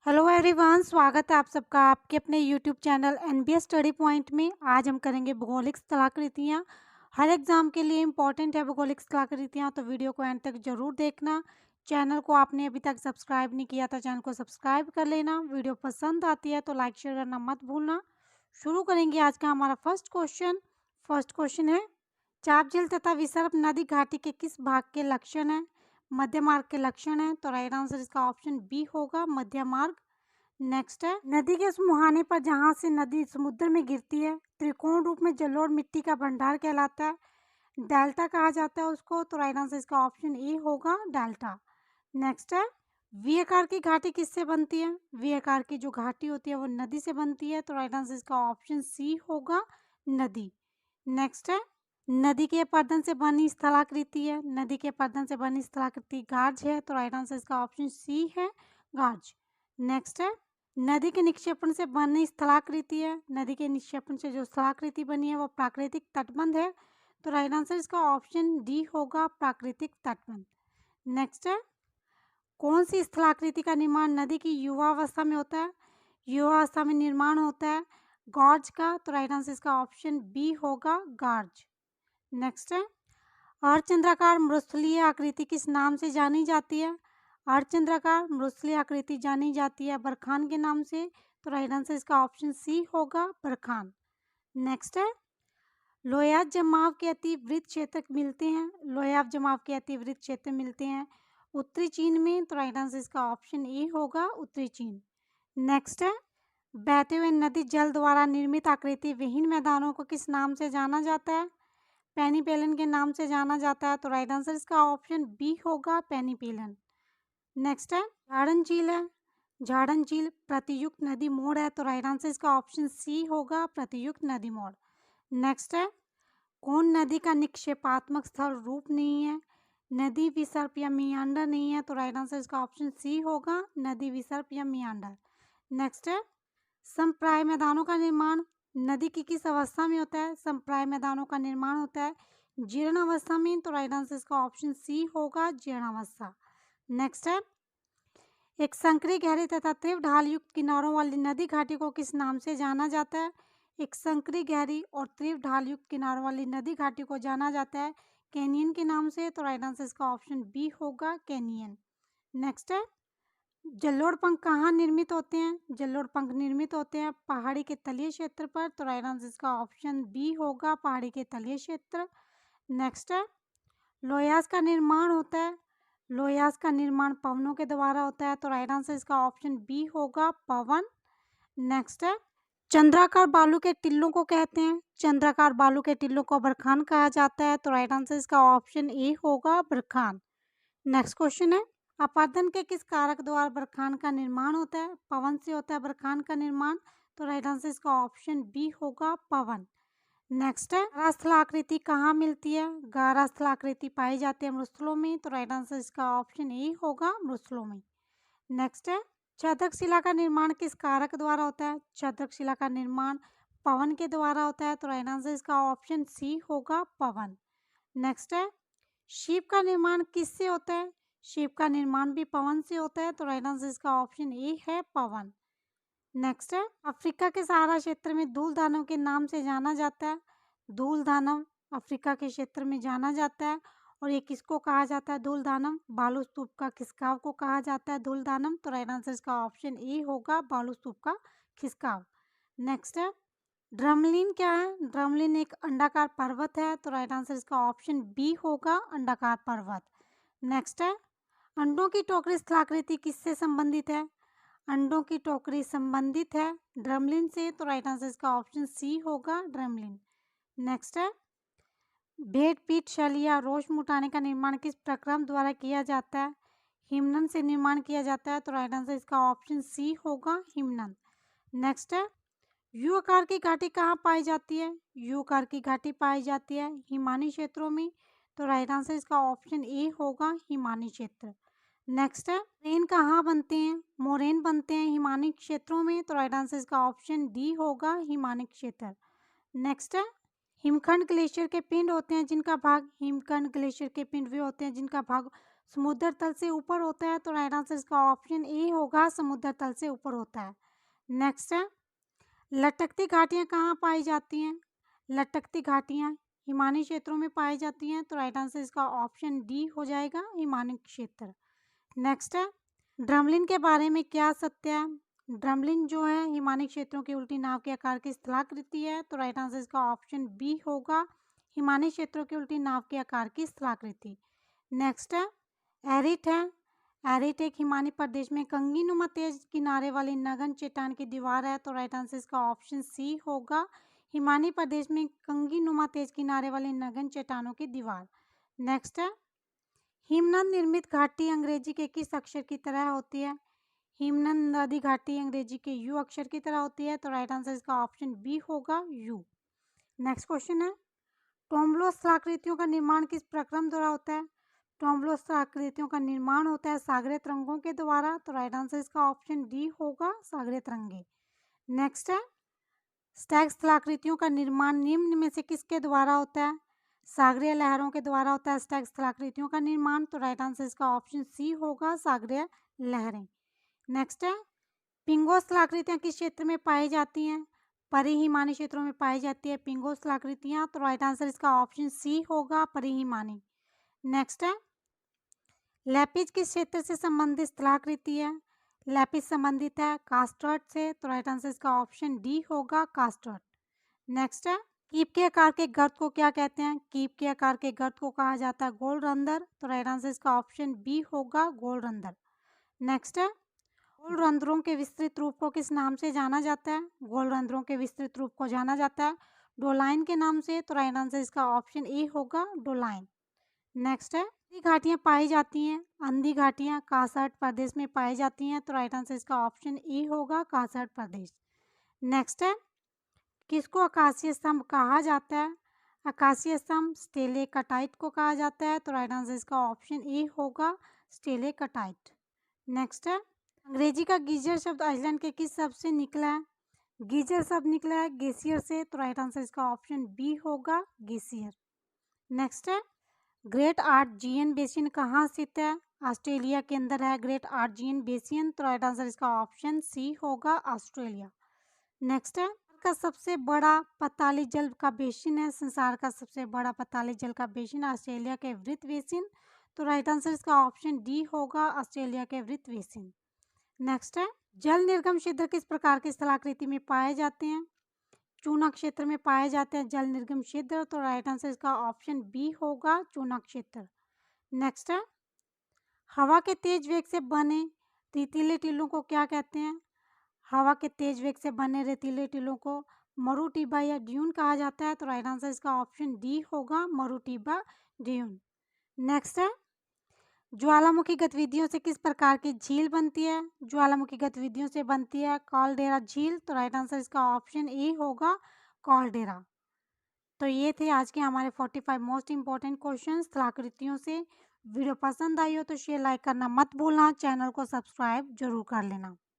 Hello everyone, स्वागत है आप सबका आपके अपने YouTube channel NBS study point में। आज हम करेंगे भूगोलिक स्थलाकृतियाँ। हर एग्जाम के लिए इम्पॉर्टेंट है भूगोलिक स्थलाकृतियाँ, तो वीडियो को एंड तक जरूर देखना। चैनल को आपने अभी तक सब्सक्राइब नहीं किया तो चैनल को सब्सक्राइब कर लेना। वीडियो पसंद आती है तो लाइक शेयर करना मत भूलना। शुरू करेंगे आज का हमारा फर्स्ट क्वेश्चन है, चाप झील तथा विसर्प नदी घाटी के किस भाग के लक्षण है? मध्य मार्ग के लक्षण है, तो राइट आंसर इसका ऑप्शन बी होगा, मध्य मार्ग। नेक्स्ट है, नदी के उस मुहाने पर जहां से नदी समुद्र में गिरती है त्रिकोण रूप में जलोढ़ मिट्टी का भंडार कहलाता है, डेल्टा कहा जाता है उसको, तो राइट आंसर इसका ऑप्शन ए होगा, डेल्टा। नेक्स्ट है, वी आकार की घाटी किससे बनती है? वी आकार की जो घाटी होती है वो नदी से बनती है, तो राइट आंसर इसका ऑप्शन सी होगा, नदी। नेक्स्ट है, नदी के पर्दन से बनी स्थलाकृति है, नदी के पर्दन से बनी स्थलाकृति गाज है, तो राइट आंसर इसका ऑप्शन सी है, गाज। नेक्स्ट है, नदी के निक्षेपण से बनी स्थलाकृति है, नदी के निक्षेपण से जो स्थलाकृति बनी है वो प्राकृतिक तटबंध है, तो राइट आंसर इसका ऑप्शन डी होगा, प्राकृतिक तटबंध। नेक्स्ट है, कौन सी स्थलाकृति का निर्माण नदी की युवावस्था में होता है? युवावस्था में निर्माण होता है गॉर्ज का, तो राइट आंसर इसका ऑप्शन बी होगा, गॉर्ज। नेक्स्ट है, अर्धचंद्राकार मृस्थलीय आकृति किस नाम से जानी जाती है? अर्धचंद्राकार मृस्थलीय आकृति जानी जाती है बरखान के नाम से, तो राइट आंसर इसका ऑप्शन सी होगा, बरखान। नेक्स्ट है, लोयाज जमाव के अतिवृत्त क्षेत्र मिलते हैं, लोयाब जमाव के अतिवृत्त क्षेत्र मिलते हैं उत्तरी चीन में, तो राइट आंसर इसका ऑप्शन ए होगा, उत्तरी चीन। नेक्स्ट है, बहते हुए नदी जल द्वारा निर्मित आकृति विहीन मैदानों को किस नाम से जाना जाता है? पेनीपेलन के नाम से जाना जाता है, तो राइट आंसर इसका ऑप्शन बी होगा, पेनीपेलन। नेक्स्ट है, झाड़न झील है, झाड़न झील प्रतियुक्त नदी मोड़ है, तो राइट आंसर इसका ऑप्शन सी होगा, प्रतियुक्त नदी मोड़। नेक्स्ट है, कौन नदी का निक्षेपात्मक स्थल रूप नहीं है? नदी विसर्प या मियांडर नहीं है, तो राइट आंसर इसका ऑप्शन सी होगा, नदी विसर्प या मियांडर। नेक्स्ट है, समप्राय मैदानों का निर्माण नदी की किस अवस्था में होता है? समप्राय मैदानों का निर्माण होता है जीर्ण अवस्था में, तो राइट आंसर इसका ऑप्शन सी होगा, जीर्ण अवस्था। नेक्स्ट है, एक संकरी गहरी तथा तीव्र ढाल युक्त किनारों वाली नदी घाटी को किस नाम से जाना जाता है? एक संकरी गहरी और तीव्र ढाल युक्त किनारों वाली नदी घाटी को जाना जाता है कैनियन के नाम से, तो राइट आंसर इसका ऑप्शन बी होगा, कैनियन। नेक्स्ट है, जलोढ़ पंख कहाँ निर्मित होते हैं? जलोढ़ पंख निर्मित होते हैं पहाड़ी के तलीय क्षेत्र पर, तो राइट आंसर इसका ऑप्शन बी होगा, पहाड़ी के तलीय क्षेत्र। नेक्स्ट है, लोयास का निर्माण होता है, लोयास का निर्माण पवनों के द्वारा होता है, तो राइट आंसर इसका ऑप्शन बी होगा, पवन। नेक्स्ट है, चंद्राकार बालू के टिल्लों को कहते हैं, चंद्राकार बालू के टिल्लों को बरखान कहा जाता है, तो राइट आंसर इसका ऑप्शन ए होगा, बरखान। नेक्स्ट क्वेश्चन है, अपादन के किस कारक द्वारा बरखान का निर्माण होता है? पवन से होता है बरखान का निर्माण, तो राइट आंसर इसका ऑप्शन बी होगा, पवन। नेक्स्ट है, गारा स्थलाकृति कहाँ मिलती है? गारा स्थलाकृति पाई जाती है मृस्थलों में, तो राइट आंसर इसका ऑप्शन ए होगा, मृस्थलों में। नेक्स्ट है, छदक शिला का निर्माण किस कारक द्वारा होता है? छदक शिला का निर्माण पवन के द्वारा होता है, तो राइट आंसर इसका ऑप्शन सी होगा, पवन। नेक्स्ट है, शिप का निर्माण किससे होता है? शिप का निर्माण भी पवन से होता है, तो राइट आंसर इसका ऑप्शन ए है, पवन। नेक्स्ट है, अफ्रीका के सहारा क्षेत्र में धूल दानव के नाम से जाना जाता है, धूल दानव अफ्रीका के क्षेत्र में जाना जाता है, और ये किसको कहा जाता है धूल दानव? बालू स्तूप का खिसकाव को कहा जाता है धूल दानव, तो राइट आंसर इसका ऑप्शन ए होगा, बालू स्तूप का खिसकाव। नेक्स्ट है, ड्रमलिन क्या है? ड्रमलिन एक अंडाकार पर्वत है, तो राइट आंसर इसका ऑप्शन बी होगा, अंडाकार पर्वत। नेक्स्ट है, अंडों की टोकरी स्थलाकृति किससे संबंधित है? अंडों की टोकरी संबंधित है ड्रमलिन से, तो राइट आंसर इसका ऑप्शन सी होगा, ड्रमलिन। नेक्स्ट है, भेंट पीठ शैल या रोशम उठाने का निर्माण किस प्रक्रम द्वारा किया जाता है? हिमनन से निर्माण किया जाता है, तो राइट आंसर इसका ऑप्शन सी होगा, हिमनन। नेक्स्ट है, यू आकार की घाटी कहाँ पाई जाती है? यू आकार की घाटी पाई जाती है हिमानी क्षेत्रों में, तो राइट आंसर इसका ऑप्शन ए होगा, हिमानी क्षेत्र। नेक्स्ट है, मोरेन कहाँ बनते हैं? मोरेन बनते हैं हिमानी क्षेत्रों में, तो राइट आंसर इसका ऑप्शन डी होगा, हिमानी क्षेत्र। नेक्स्ट है, हिमखंड ग्लेशियर के पिंड होते हैं जिनका भाग, हिमखंड ग्लेशियर के पिंड वे होते हैं जिनका भाग समुद्र तल से ऊपर होता है, तो राइट आंसर इसका ऑप्शन ए होगा, समुद्र तल से ऊपर होता है। नेक्स्ट है, लटकती घाटियाँ कहाँ पाई जाती हैं? लटकती घाटियाँ हिमानी क्षेत्रों में पाई जाती हैं, तो राइट आंसर इसका ऑप्शन डी हो जाएगा, हिमानी क्षेत्र। नेक्स्ट है, ड्रमलिन के बारे में क्या सत्य है? ड्रमलिन जो है हिमानी क्षेत्रों की उल्टी नाव के आकार की स्थलाकृति है, तो राइट आंसर इसका ऑप्शन बी होगा, हिमानी क्षेत्रों की उल्टी नाव के आकार की स्थलाकृति। नेक्स्ट है, एरिट है। एरिट एक हिमानी प्रदेश में कंगी नुमा तेज किनारे वाली नगन चट्टान की दीवार है, तो राइट आंसर इसका ऑप्शन सी होगा, हिमानी प्रदेश में कंगी नुमा तेज किनारे वाली नगन चट्टानों की दीवार। नेक्स्ट है, हिमनद निर्मित घाटी अंग्रेजी के किस अक्षर की तरह होती है? हिमनद नदी घाटी अंग्रेजी के यू अक्षर की तरह होती है, तो राइट आंसर इसका ऑप्शन बी होगा, यू। नेक्स्ट क्वेश्चन है, टोम्बलो स्थलाकृतियों का निर्माण किस प्रक्रम द्वारा होता है? टोम्बलो स्थलाकृतियों का निर्माण होता है सागरीय तरंगों के द्वारा, तो राइट आंसर इसका ऑप्शन डी होगा, सागरीय तरंगे। नेक्स्ट है, स्टैग स्थलाकृतियों का निर्माण निम्न में से किसके द्वारा होता है? सागरीय लहरों के द्वारा होता है स्टैग स्थलाकृतियों का निर्माण, तो राइट आंसर इसका ऑप्शन सी होगा, सागरीय लहरें। नेक्स्ट है, पिंगो स्थलाकृतियाँ किस क्षेत्र में पाई जाती हैं? परिहिमानी क्षेत्रों में पाई जाती है पिंगो स्थलाकृतियाँ, तो राइट आंसर इसका ऑप्शन सी होगा, परिहिमानी। नेक्स्ट है, लैपिज किस क्षेत्र से संबंधित स्थलाकृति है? लैपिज संबंधित है कास्टर्ड से, तो राइट आंसर इसका ऑप्शन डी होगा, कास्टर्ड। नेक्स्ट है, कीप के आकार के गर्त को क्या कहते हैं? कीप के आकार के गर्त को कहा जाता है गोलरंध्र, तो राइट आंसर इसका ऑप्शन बी होगा, गोलरंध्र। नेक्स्ट है, गोलरंध्रों के विस्तृत रूप को किस नाम से जाना जाता है? गोलरंध्रों के विस्तृत रूप को जाना जाता है डोलाइन के नाम से, तो राइट आंसर इसका ऑप्शन ए होगा, डोलाइन। नेक्स्ट है, अंधी घाटियाँ पाई जाती हैं, अंधी घाटियाँ कासर्ड प्रदेश में पाई जाती हैं, तो राइट आंसर इसका ऑप्शन ए होगा, कासर्ड प्रदेश। नेक्स्ट है, किसको आकाशीय स्तंभ कहा जाता है? आकाशीय स्तंभ स्टेलेकटाइट को कहा जाता है, तो राइट आंसर इसका ऑप्शन ए होगा, स्टेलेकटाइट। नेक्स्ट है, अंग्रेजी का गीजर शब्द आइसलैंड के किस शब्द से निकला है? गीजर शब्द निकला है ग्लेशियर से, तो राइट आंसर इसका ऑप्शन बी होगा, ग्लेशियर। नेक्स्ट है, ग्रेट आर्जियन बेसिन कहाँ स्थित है? ऑस्ट्रेलिया के अंदर है ग्रेट आर्जियन बेसिन, तो राइट आंसर इसका ऑप्शन सी होगा, ऑस्ट्रेलिया। नेक्स्ट है, का सबसे बड़ा पताली जल का बेसिन है, संसार का सबसे बड़ा पताली जल का बेसिन ऑस्ट्रेलिया के वृत्त बेसिन, तो राइट आंसर इसका ऑप्शन डी होगा, ऑस्ट्रेलिया के वृत्त बेसिन। नेक्स्ट है, जल निर्गम क्षेत्र किस प्रकार की स्थलाकृति में पाए जाते हैं? चूना क्षेत्र में पाए जाते हैं जल निर्गम क्षेत्र, तो राइट आंसर इसका ऑप्शन बी होगा, चूना क्षेत्र। नेक्स्ट है, हवा के तेज वेग से बने रेतीले टीलों को क्या कहते हैं? हवा के तेज वेग से बने रेतीले टीलों को मरुटिबा या ड्यून कहा जाता है, तो राइट आंसर इसका ऑप्शन डी होगा, मरुटिबा ड्यून। नेक्स्ट है, ज्वालामुखी गतिविधियों से किस प्रकार की झील बनती है? ज्वालामुखी गतिविधियों से बनती है कॉलडेरा झील, तो राइट आंसर इसका ऑप्शन ए होगा, कॉलडेरा। तो ये थे आज के हमारे 45 मोस्ट इंपॉर्टेंट क्वेश्चन स्थलाकृतियों से। वीडियो पसंद आई हो तो शेयर लाइक करना मत भूलना, चैनल को सब्सक्राइब जरूर कर लेना।